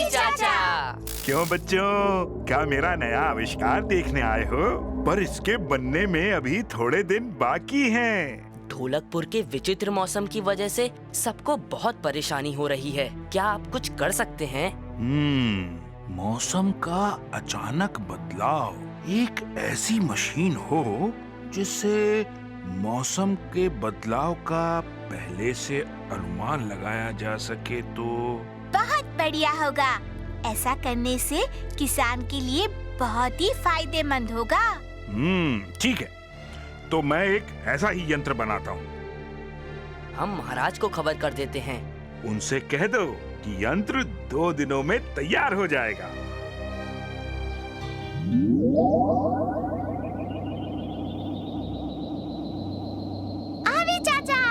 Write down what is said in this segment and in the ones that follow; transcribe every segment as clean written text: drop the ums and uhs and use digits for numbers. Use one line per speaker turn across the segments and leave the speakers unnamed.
चाचा।
क्यों बच्चों, क्या मेरा नया आविष्कार देखने आए हो? पर इसके बनने में अभी थोड़े दिन बाकी हैं।
ढोलकपुर के विचित्र मौसम की वजह से सबको बहुत परेशानी हो रही है। क्या आप कुछ कर सकते हैं?
मौसम का अचानक बदलाव। एक ऐसी मशीन हो जिससे मौसम के बदलाव का पहले से अनुमान लगाया जा सके तो
बहुत बढ़िया होगा। ऐसा करने से किसान के लिए बहुत ही फायदेमंद होगा।
ठीक है, तो मैं एक ऐसा ही यंत्र बनाता हूँ।
हम महाराज को खबर कर देते हैं।
उनसे कह दो कि यंत्र 2 दिनों में तैयार हो जाएगा।
आवे चाचा।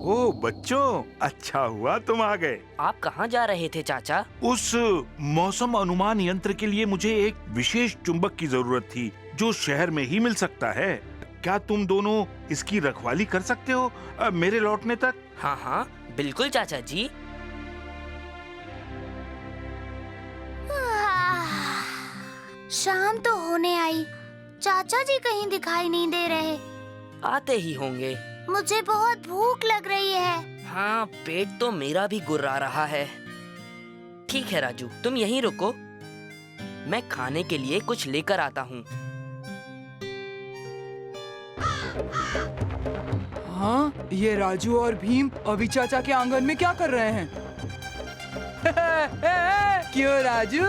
ओ बच्चों, अच्छा हुआ तुम आ गए।
आप कहाँ जा रहे थे चाचा?
उस मौसम अनुमान यंत्र के लिए मुझे एक विशेष चुंबक की जरूरत थी जो शहर में ही मिल सकता है। क्या तुम दोनों इसकी रखवाली कर सकते हो मेरे लौटने तक?
हाँ हाँ बिल्कुल चाचा जी।
शाम तो होने आई, चाचा जी कहीं दिखाई नहीं दे रहे।
आते ही होंगे।
मुझे बहुत भूख लग रही है।
हाँ, पेट तो मेरा भी गुर्रा रहा है। ठीक है राजू, तुम यहीं रुको, मैं खाने के लिए कुछ लेकर आता हूँ।
हाँ, ये राजू और भीम अभी चाचा के आंगन में क्या कर रहे हैं? क्यों राजू,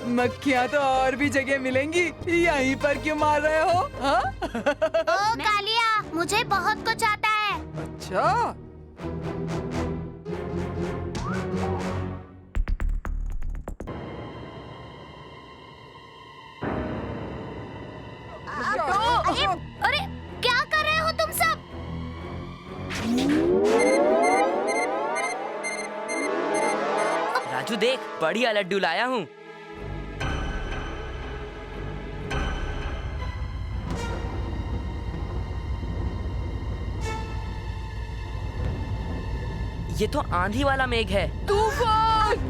मक्खियाँ तो और भी जगह मिलेंगी, यहीं पर क्यों मार रहे हो? हाँ?
ओ कालिया, मुझे बहुत कुछ आता है।
अच्छा,
अरे अरे, क्या कर रहे हो तुम सब?
राजू देख, बढ़िया लड्डू लाया हूँ। ये तो आंधी वाला मेघ है।
तूफान!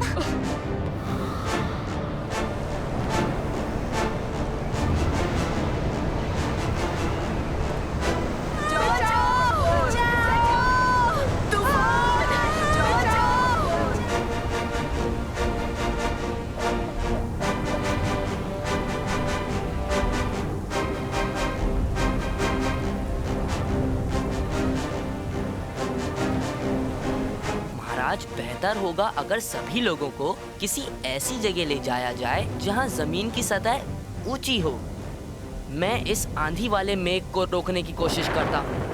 महाराज, बेहतर होगा अगर सभी लोगों को किसी ऐसी जगह ले जाया जाए जहां जमीन की सतह ऊंची हो। मैं इस आंधी वाले मेघ को रोकने की कोशिश करता हूँ।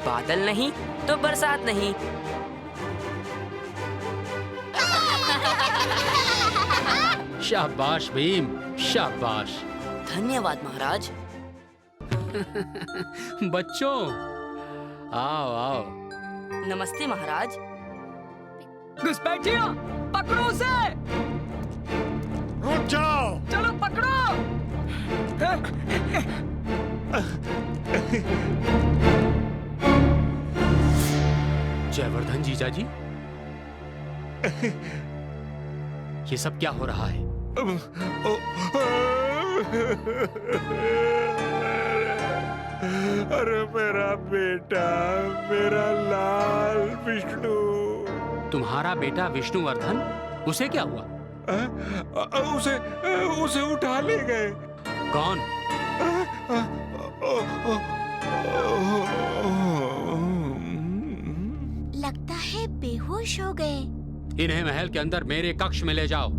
बादल नहीं तो बरसात नहीं।
शाबाश भीम, शाबाश।
धन्यवाद महाराज।
बच्चों, आओ आओ।
नमस्ते महाराज।
घुसपैठिया, पकड़ो उसे!
रुक जाओ।
चलो पकड़ो!
जयवर्धन जीजा जी, ये सब क्या हो रहा है?
अरे मेरा बेटा, मेरा लाल विष्णु।
तुम्हारा बेटा विष्णुवर्धन, उसे क्या हुआ?
उसे उठा ले गए।
कौन?
लगता है बेहोश हो गए।
इन्हें महल के अंदर मेरे कक्ष में ले जाओ।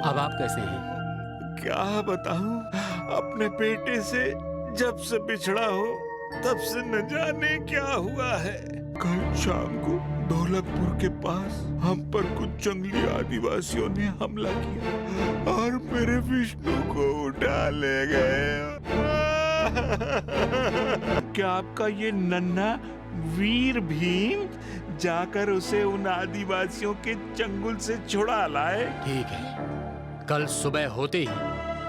अब आप कैसे हैं?
क्या बताऊं, अपने बेटे से जब से बिछड़ा हो तब से न जाने क्या हुआ है। कल शाम को ढोलकपुर के पास हम पर कुछ जंगली आदिवासियों ने हमला किया और मेरे विष्णु को उठा ले गए। क्या आपका ये नन्हा वीर भीम जाकर उसे उन आदिवासियों के चंगुल से छुड़ा लाए?
ठीक है, कल सुबह होते ही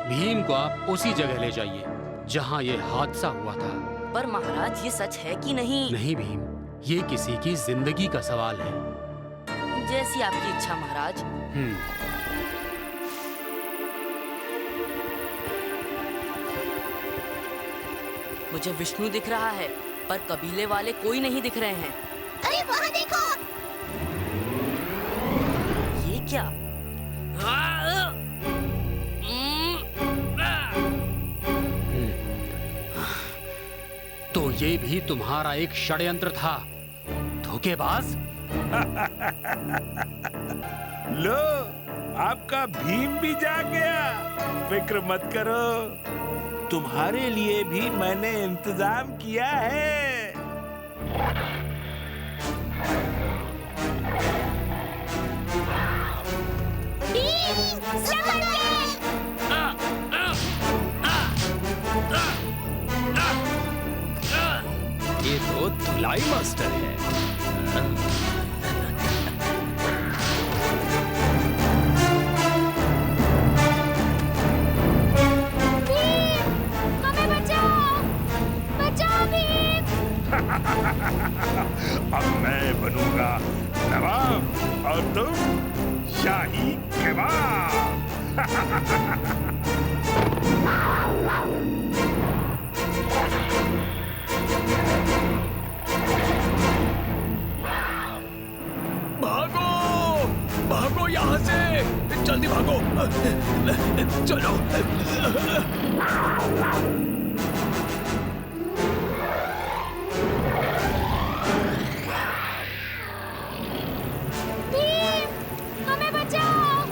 भीम को आप उसी जगह ले जाइए जहाँ ये हादसा हुआ था।
पर महाराज ये सच है कि नहीं?
नहीं भीम, ये किसी की जिंदगी का सवाल है।
जैसी आपकी इच्छा महाराज। मुझे विष्णु दिख रहा है पर कबीले वाले कोई नहीं दिख रहे हैं।
अरे वहाँ देखो।
ये क्या?
तो ये भी तुम्हारा एक षड्यंत्र था, धोखेबाज।
लो, आपका भीम भी जाग गया। फिक्र मत करो, तुम्हारे लिए भी मैंने इंतजाम किया है।
भीम, संभल के।
ये तो धुलाई मास्टर है।
भीम, हमें बचाओ, बचाओ भीम।
अब मैं बनूंगा नवाब और तुम शाही कबाब।
भागो, भागो यहाँ से, जल्दी भागो, चलो।
भीम, हमें बचाओ।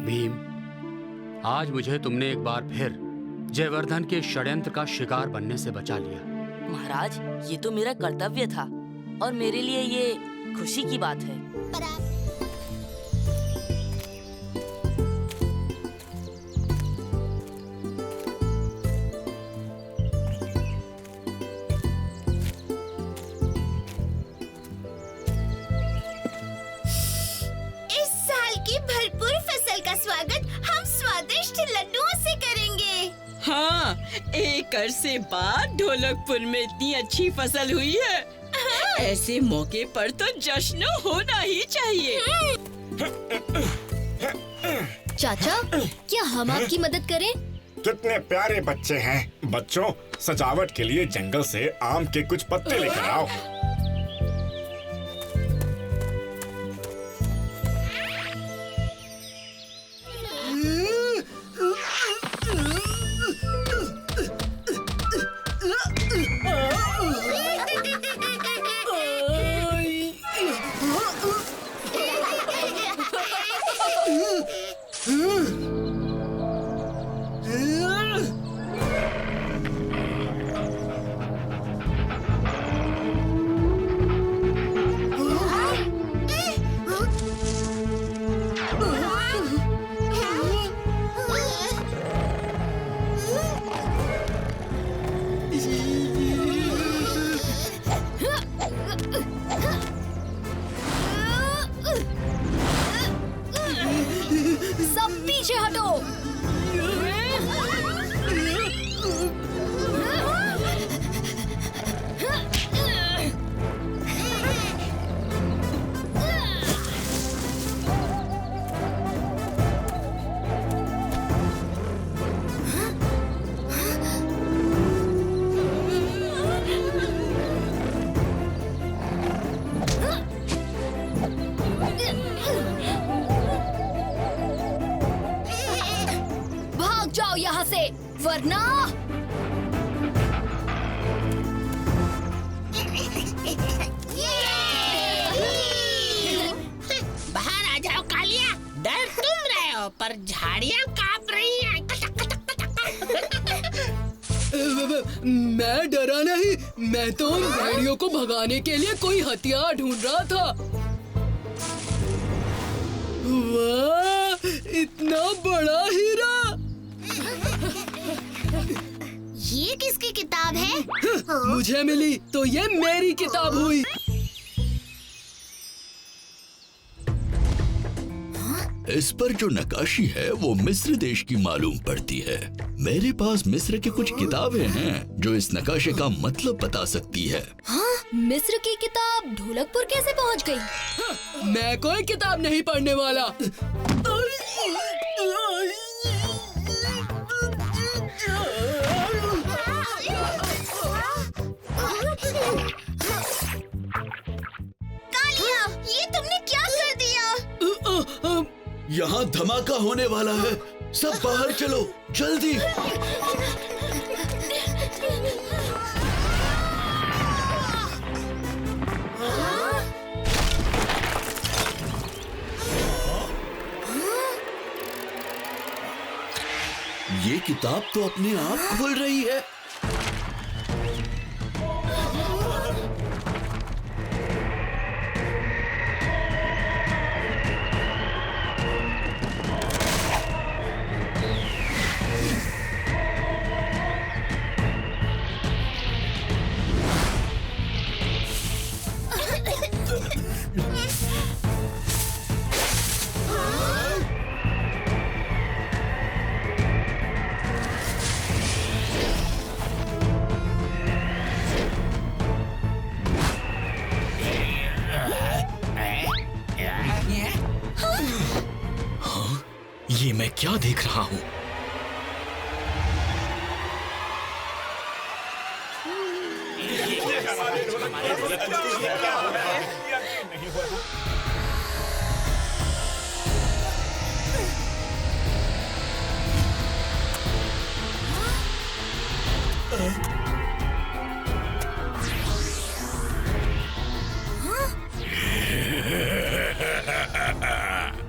भीम, आज मुझे तुमने एक बार फिर जयवर्धन के षड्यंत्र का शिकार बनने से बचा लिया।
महाराज ये तो मेरा कर्तव्य था और मेरे लिए ये खुशी की बात है।
पर आप इस साल की भरपूर फसल का स्वागत हम स्वादिष्ट लड्डुओं से करेंगे।
हाँ, एक अरसे बाद ढोलकपुर में इतनी अच्छी फसल हुई है। ऐसे मौके पर तो जश्न होना ही चाहिए।
चाचा, क्या हम आपकी मदद करें?
कितने प्यारे बच्चे हैं। बच्चों, सजावट के लिए जंगल से आम के कुछ पत्ते लेकर आओ।
सब पीछे हटो। भाग जाओ यहाँ से, वरना
और झाड़ियाँ कांप रही हैं।
मैं डरा नहीं, मैं तो उन भेड़ियों को भगाने के लिए कोई हथियार ढूंढ रहा था। वाह, इतना बड़ा हीरा!
ये किसकी किताब है?
मुझे मिली तो ये मेरी किताब हुई।
इस पर जो नक्काशी है वो मिस्र देश की मालूम पड़ती है। मेरे पास मिस्र की कुछ किताबें हैं जो इस नक्काशे का मतलब बता सकती है।
हाँ, मिस्र की किताब ढोलकपुर कैसे पहुंच गई?
मैं कोई किताब नहीं पढ़ने वाला।
कालिया, ये तुमने क्या कर दिया?
यहाँ धमाका होने वाला है, सब बाहर चलो जल्दी। ये किताब तो अपने आप खुल रही है।
ये मैं क्या देख रहा हूँ?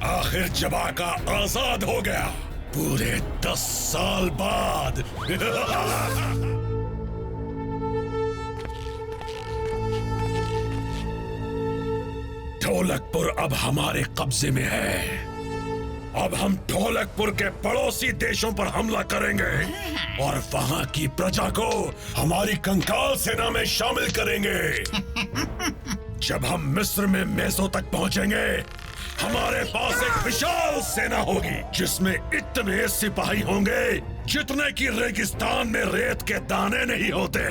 आखिर जबाका आजाद हो गया पूरे 10 साल बाद। ढोलकपुर अब हमारे कब्जे में है। अब हम ढोलकपुर के पड़ोसी देशों पर हमला करेंगे और वहां की प्रजा को हमारी कंकाल सेना में शामिल करेंगे। जब हम मिस्र में मेसो तक पहुंचेंगे, हमारे पास एक विशाल सेना होगी जिसमें इतने सिपाही होंगे जितने की रेगिस्तान में रेत के दाने नहीं होते।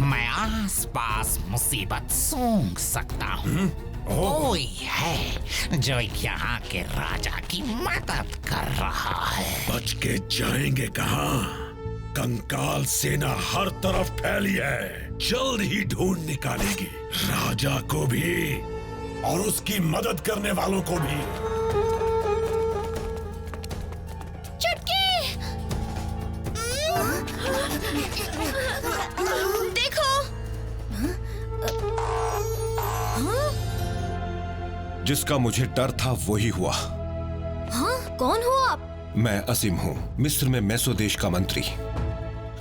मैं आसपास मुसीबत सूंघ सकता हूँ। कोई है जो यहाँ के राजा की मदद कर रहा है।
बच के जाएंगे कहाँ? कंकाल सेना हर तरफ फैली है, जल्द ही ढूंढ निकालेगी राजा को भी और उसकी मदद करने वालों को भी।
चुटकी! देखो!
जिसका मुझे डर था वही हुआ।
हाँ, कौन हो आप?
मैं असीम हूँ, मिस्र में मेसो देश का मंत्री।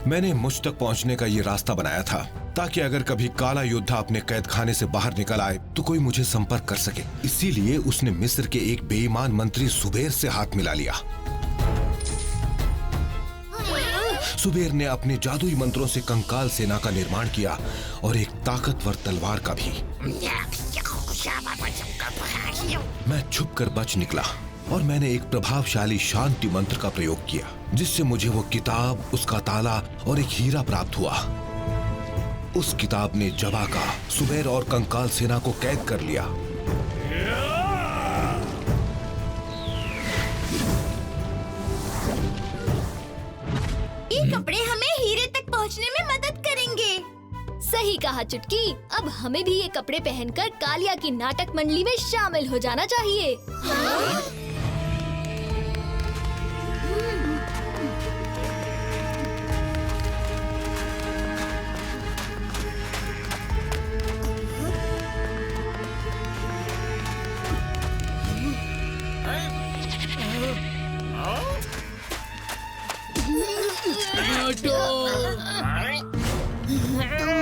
मैंने मुझ तक पहुंचने का ये रास्ता बनाया था ताकि अगर कभी काला योद्धा अपने कैद खाने से बाहर निकल आए तो कोई मुझे संपर्क कर सके। इसीलिए उसने मिस्र के एक बेईमान मंत्री जुबैर से हाथ मिला लिया। जुबैर ने अपने जादुई मंत्रों से कंकाल सेना का निर्माण किया और एक ताकतवर तलवार का भी। मैं छुपकर बच निकला और मैंने एक प्रभावशाली शांति मंत्र का प्रयोग किया जिससे मुझे वो किताब, उसका ताला और एक हीरा प्राप्त हुआ। उस किताब ने जबाका, जुबैर और कंकाल सेना को कैद कर लिया।
ये कपड़े हमें हीरे तक पहुंचने में मदद करेंगे।
सही कहा चुटकी। अब हमें भी ये कपड़े पहनकर कालिया की नाटक मंडली में शामिल हो जाना चाहिए। हाँ?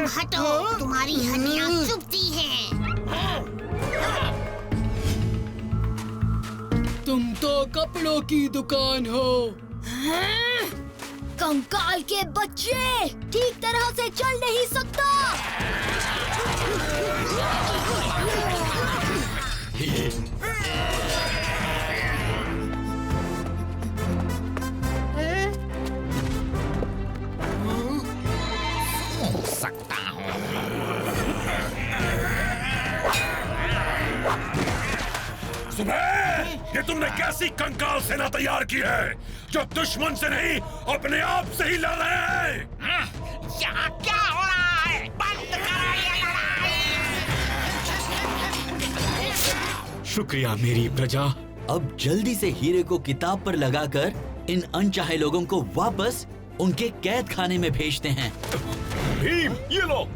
हटो, तुम्हारी हड्डियाँ चुभती हैं।
तुम तो कपड़ों की दुकान हो।
कंकाल के बच्चे, ठीक तरह से चल नहीं सकता।
सकता हूँ।
सुबह, ये तुमने कैसी कंकाल सेना तैयार की है जो दुश्मन से नहीं अपने आप से ही लड़ रहे हैं?
यहाँ क्या हो रहा है? बंद करो ये लड़ाई।
शुक्रिया मेरी प्रजा।
अब जल्दी से हीरे को किताब पर लगाकर इन अनचाहे लोगों को वापस उनके कैद खाने में भेजते हैं।
भीम, ये लो।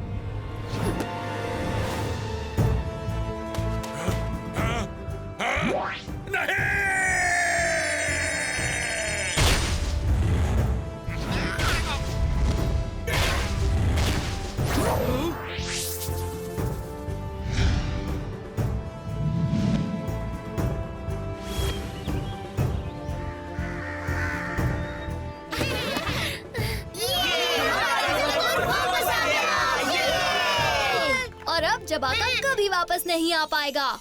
और अब जबाका कभी वापस नहीं आ पाएगा।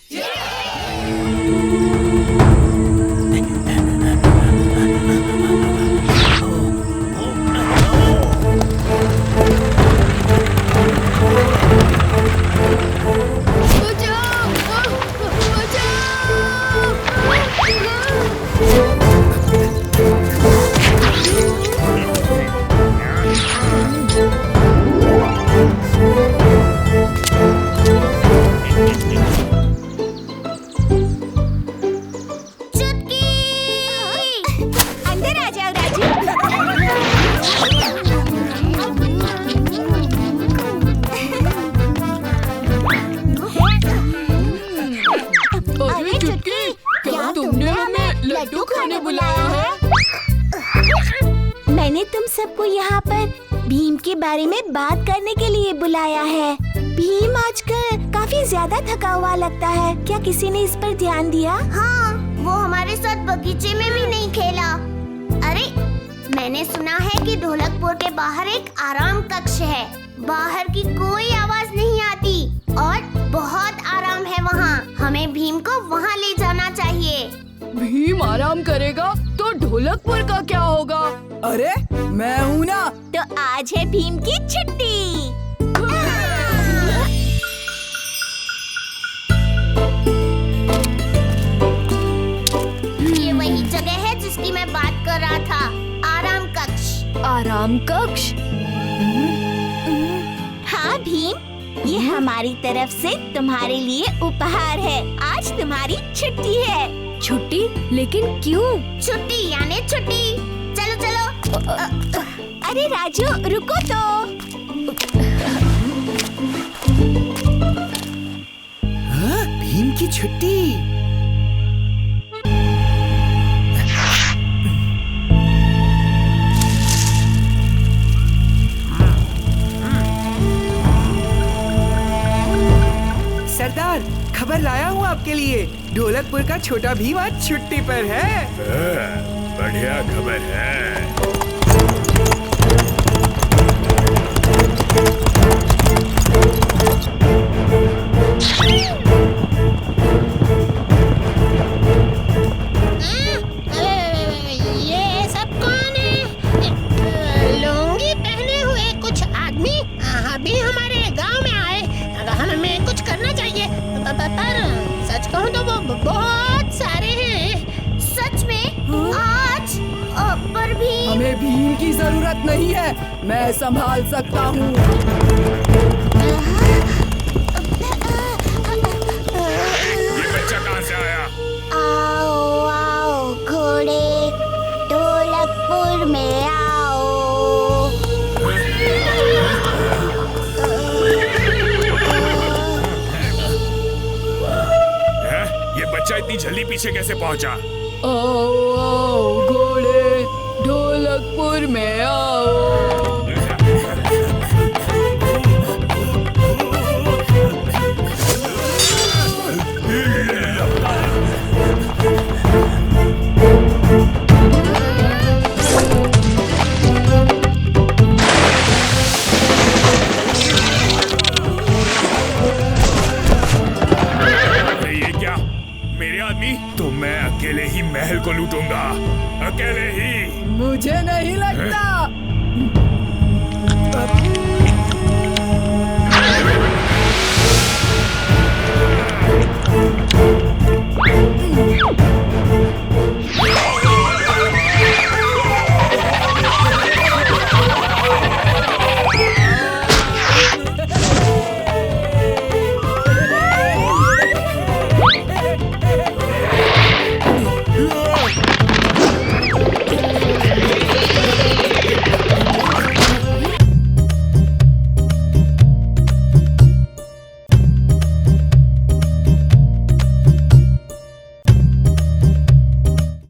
मैंने तुम सबको यहाँ पर भीम के बारे में बात करने के लिए बुलाया है। भीम आजकल काफी ज्यादा थका हुआ लगता है। क्या किसी ने इस पर ध्यान दिया?
हाँ, वो हमारे साथ बगीचे में भी नहीं खेला। अरे, मैंने सुना है कि ढोलकपुर के बाहर एक आराम कक्ष है। बाहर की कोई आवाज नहीं आती और बहुत आराम है वहाँ। हमें भीम को वहाँ ले जाना चाहिए।
भीम आराम करेगा तो ढोलकपुर का क्या होगा?
अरे, मैं हूँ ना।
तो आज है भीम की छुट्टी।
ये वही जगह है जिसकी मैं बात कर रहा था, आराम कक्ष।
आराम कक्ष?
हाँ भीम, ये हमारी तरफ से तुम्हारे लिए उपहार है। आज तुम्हारी छुट्टी है।
छुट्टी? लेकिन क्यों?
छुट्टी यानी छुट्टी। चलो चलो।
अरे राजू, रुको तो।
हाँ, भीम की छुट्टी। सरदार, खबर लाया हूँ आपके लिए। ढोलकपुर का छोटा भीम आज छुट्टी पर है।
बढ़िया खबर है।
ये सब कौन है? लुंगी पहने हुए कुछ आदमी अभी हमारे गांव में आए। हमें कुछ करना चाहिए, पर सच कहूँ तो वो बहुत सारे हैं। सच में? आज? पर भी
हमें भीम की जरूरत नहीं है, मैं संभाल सकता हूँ।
ये बच्चा कहाँ से आया?
आओ आओ घोड़े, ढोलकपुर में आओ।
ये बच्चा इतनी जल्दी पीछे कैसे पहुंचा?
आओ आओ घोड़े, ढोलकपुर में आओ।
को लूटूंगा, अकेले ही।
मुझे नहीं लगता।